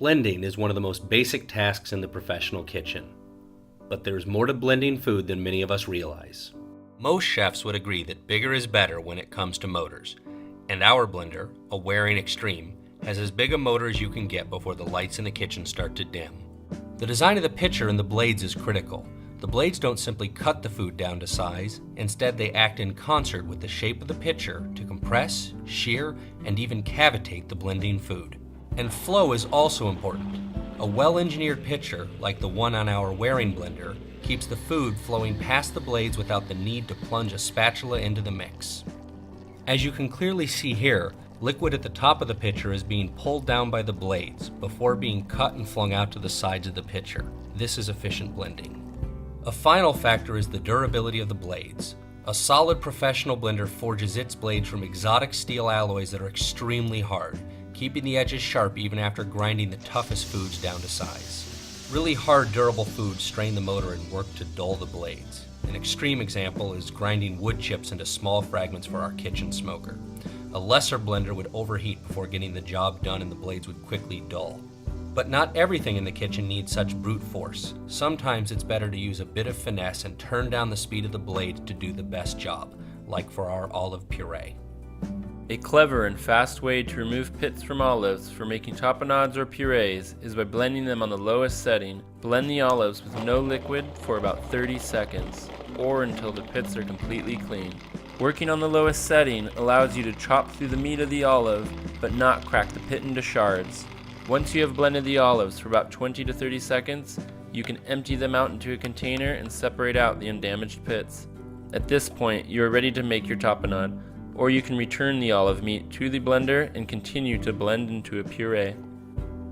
Blending is one of the most basic tasks in the professional kitchen, but there's more to blending food than many of us realize. Most chefs would agree that bigger is better when it comes to motors, and our blender, a Waring Xtreme, has as big a motor as you can get before the lights in the kitchen start to dim. The design of the pitcher and the blades is critical. The blades don't simply cut the food down to size, instead they act in concert with the shape of the pitcher to compress, shear, and even cavitate the blending food. And flow is also important. A well-engineered pitcher, like the one on our Waring blender, keeps the food flowing past the blades without the need to plunge a spatula into the mix. As you can clearly see here, liquid at the top of the pitcher is being pulled down by the blades before being cut and flung out to the sides of the pitcher. This is efficient blending. A final factor is the durability of the blades. A solid professional blender forges its blades from exotic steel alloys that are extremely hard, keeping the edges sharp even after grinding the toughest foods down to size. Really hard, durable foods strain the motor and work to dull the blades. An extreme example is grinding wood chips into small fragments for our kitchen smoker. A lesser blender would overheat before getting the job done and the blades would quickly dull. But not everything in the kitchen needs such brute force. Sometimes it's better to use a bit of finesse and turn down the speed of the blade to do the best job, like for our olive puree. A clever and fast way to remove pits from olives for making tapenades or purees is by blending them on the lowest setting. Blend the olives with no liquid for about 30 seconds, or until the pits are completely clean. Working on the lowest setting allows you to chop through the meat of the olive, but not crack the pit into shards. Once you have blended the olives for about 20 to 30 seconds, you can empty them out into a container and separate out the undamaged pits. At this point, you are ready to make your tapenade, or you can return the olive meat to the blender and continue to blend into a puree.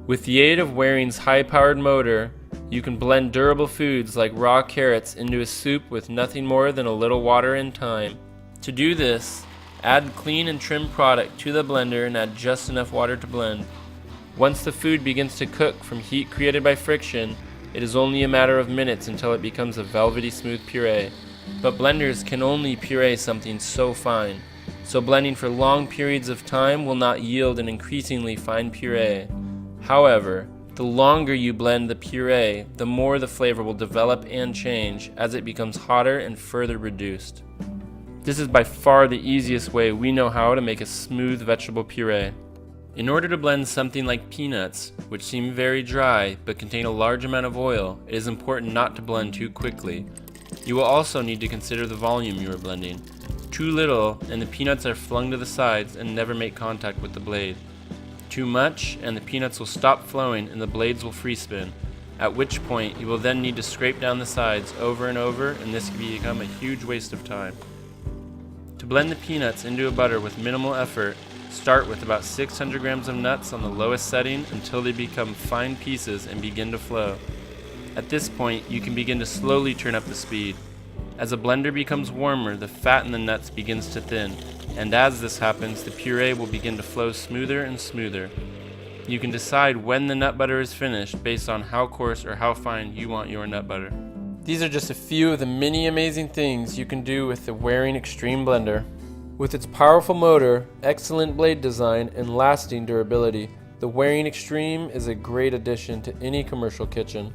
With the aid of Waring's high-powered motor, you can blend durable foods like raw carrots into a soup with nothing more than a little water and time. To do this, add clean and trim product to the blender and add just enough water to blend. Once the food begins to cook from heat created by friction, it is only a matter of minutes until it becomes a velvety smooth puree. But blenders can only puree something so fine, so blending for long periods of time will not yield an increasingly fine puree. However, the longer you blend the puree, the more the flavor will develop and change as it becomes hotter and further reduced. This is by far the easiest way we know how to make a smooth vegetable puree. In order to blend something like peanuts, which seem very dry but contain a large amount of oil, it is important not to blend too quickly. You will also need to consider the volume you are blending. Too little, and the peanuts are flung to the sides and never make contact with the blade. Too much, and the peanuts will stop flowing and the blades will free spin, at which point you will then need to scrape down the sides over and over, and this can become a huge waste of time. To blend the peanuts into a butter with minimal effort, start with about 600 grams of nuts on the lowest setting until they become fine pieces and begin to flow. At this point, you can begin to slowly turn up the speed. As a blender becomes warmer, the fat in the nuts begins to thin, and as this happens, the puree will begin to flow smoother and smoother. You can decide when the nut butter is finished based on how coarse or how fine you want your nut butter. These are just a few of the many amazing things you can do with the Waring Xtreme blender. With its powerful motor, excellent blade design, and lasting durability, the Waring Xtreme is a great addition to any commercial kitchen.